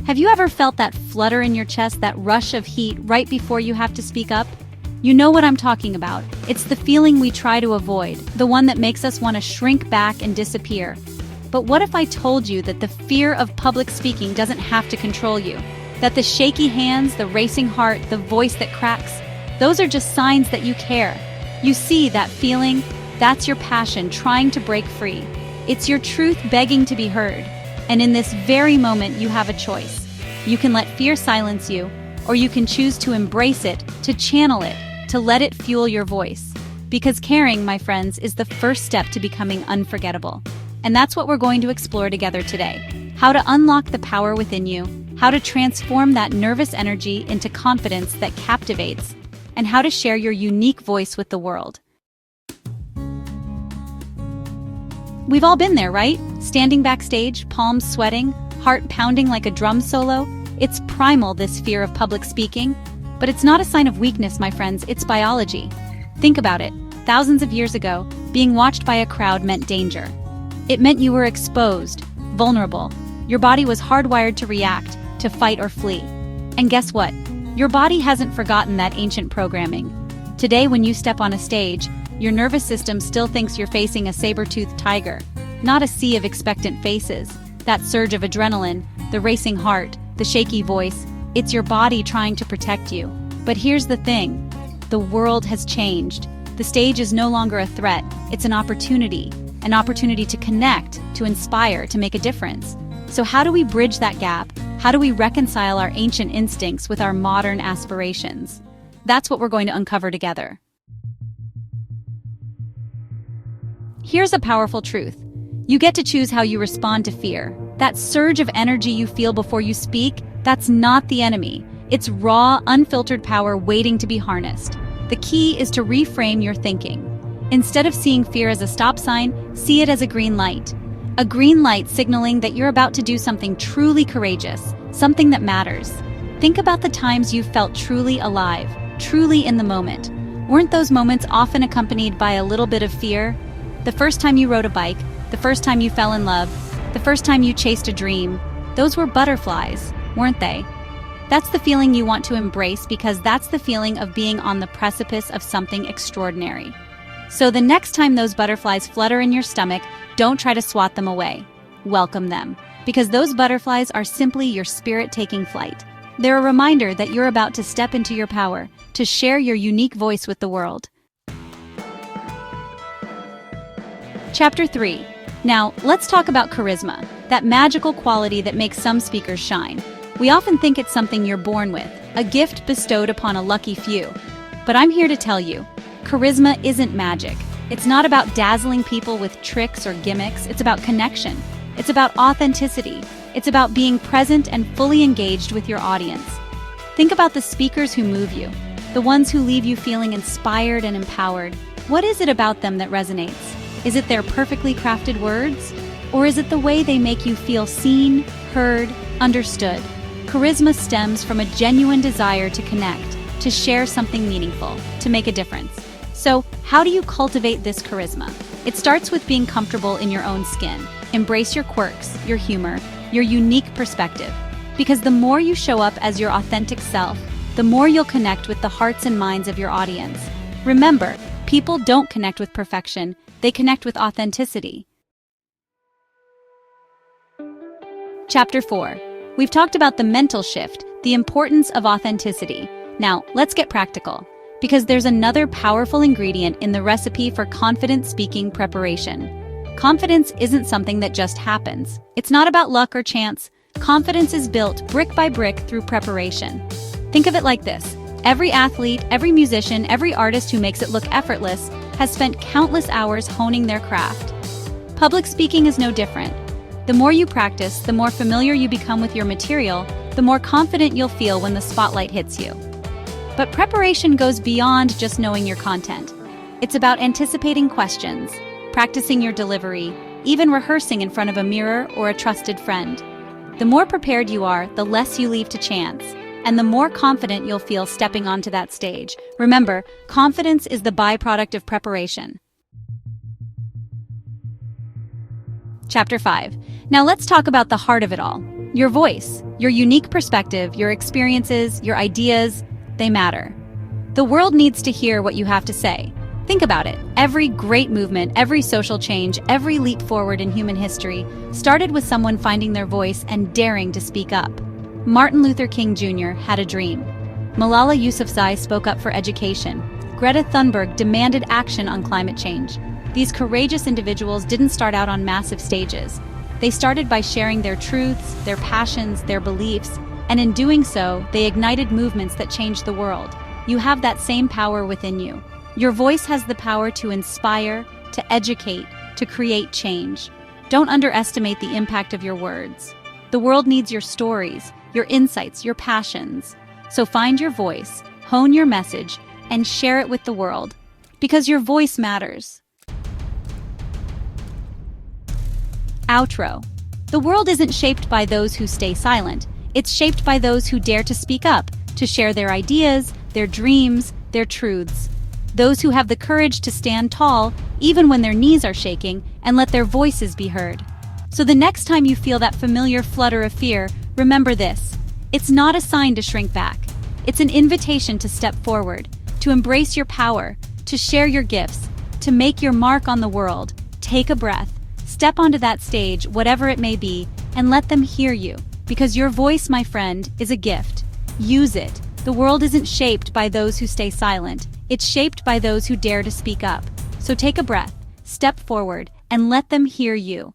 Have you ever felt that flutter in your chest, that rush of heat right before you have to speak up? You know what I'm talking about. It's the feeling we try to avoid, the one that makes us want to shrink back and disappear. But what if I told you that the fear of public speaking doesn't have to control you? That the shaky hands, the racing heart, the voice that cracks, those are just signs that you care. You see that feeling? That's your passion trying to break free. It's your truth begging to be heard. And in this very moment, you have a choice. You can let fear silence you, or you can choose to embrace it, to channel it, to let it fuel your voice. Because caring, my friends, is the first step to becoming unforgettable. And that's what we're going to explore together today. How to unlock the power within you, how to transform that nervous energy into confidence that captivates, and how to share your unique voice with the world. We've all been there, right? Standing backstage, palms sweating, heart pounding like a drum solo. It's primal, this fear of public speaking. But it's not a sign of weakness, my friends, it's biology. Think about it. Thousands of years ago, being watched by a crowd meant danger. It meant you were exposed, vulnerable. Your body was hardwired to react, to fight or flee. And guess what? Your body hasn't forgotten that ancient programming. Today, when you step on a stage, your nervous system still thinks you're facing a saber-toothed tiger, not a sea of expectant faces. That surge of adrenaline, the racing heart, the shaky voice, it's your body trying to protect you. But here's the thing. The world has changed. The stage is no longer a threat. It's an opportunity to connect, to inspire, to make a difference. So how do we bridge that gap? How do we reconcile our ancient instincts with our modern aspirations? That's what we're going to uncover together. Here's a powerful truth. You get to choose how you respond to fear. That surge of energy you feel before you speak, that's not the enemy. It's raw, unfiltered power waiting to be harnessed. The key is to reframe your thinking. Instead of seeing fear as a stop sign, see it as a green light. A green light signaling that you're about to do something truly courageous, something that matters. Think about the times you've felt truly alive, truly in the moment. Weren't those moments often accompanied by a little bit of fear? The first time you rode a bike, the first time you fell in love, the first time you chased a dream, those were butterflies, weren't they? That's the feeling you want to embrace because that's the feeling of being on the precipice of something extraordinary. So the next time those butterflies flutter in your stomach, don't try to swat them away. Welcome them, because those butterflies are simply your spirit taking flight. They're a reminder that you're about to step into your power, to share your unique voice with the world. Chapter 3. Now, let's talk about charisma, that magical quality that makes some speakers shine. We often think it's something you're born with, a gift bestowed upon a lucky few. But I'm here to tell you, charisma isn't magic. It's not about dazzling people with tricks or gimmicks. It's about connection. It's about authenticity. It's about being present and fully engaged with your audience. Think about the speakers who move you, the ones who leave you feeling inspired and empowered. What is it about them that resonates? Is it their perfectly crafted words? Or is it the way they make you feel seen, heard, understood? Charisma stems from a genuine desire to connect, to share something meaningful, to make a difference. So, how do you cultivate this charisma? It starts with being comfortable in your own skin. Embrace your quirks, your humor, your unique perspective. Because the more you show up as your authentic self, the more you'll connect with the hearts and minds of your audience. Remember, people don't connect with perfection, they connect with authenticity. Chapter 4. We've talked about the mental shift, the importance of authenticity. Now, let's get practical, because there's another powerful ingredient in the recipe for confident speaking preparation. Confidence isn't something that just happens. It's not about luck or chance. Confidence is built brick by brick through preparation. Think of it like this. Every athlete, every musician, every artist who makes it look effortless has spent countless hours honing their craft. Public speaking is no different. The more you practice, the more familiar you become with your material, the more confident you'll feel when the spotlight hits you. But preparation goes beyond just knowing your content. It's about anticipating questions, practicing your delivery, even rehearsing in front of a mirror or a trusted friend. The more prepared you are, the less you leave to chance, and the more confident you'll feel stepping onto that stage. Remember, confidence is the byproduct of preparation. Chapter 5. Now let's talk about the heart of it all. Your voice, Your unique perspective, your experiences, your ideas, they matter. The world needs to hear what you have to say. Think about it. Every great movement, every social change, every leap forward in human history started with someone finding their voice and daring to speak up. Martin Luther King Jr. had a dream. Malala Yousafzai spoke up for education. Greta Thunberg demanded action on climate change. These courageous individuals didn't start out on massive stages. They started by sharing their truths, their passions, their beliefs, and in doing so, they ignited movements that changed the world. You have that same power within you. Your voice has the power to inspire, to educate, to create change. Don't underestimate the impact of your words. The world needs your stories, your insights, your passions. So find your voice, hone your message, and share it with the world. Because your voice matters. Outro. The world isn't shaped by those who stay silent. It's shaped by those who dare to speak up, to share their ideas, their dreams, their truths. Those who have the courage to stand tall, even when their knees are shaking, and let their voices be heard. So the next time you feel that familiar flutter of fear, remember this. It's not a sign to shrink back. It's an invitation to step forward, to embrace your power, to share your gifts, to make your mark on the world. Take a breath, step onto that stage, whatever it may be, and let them hear you. Because your voice, my friend, is a gift. Use it. The world isn't shaped by those who stay silent. It's shaped by those who dare to speak up. So take a breath, step forward, and let them hear you.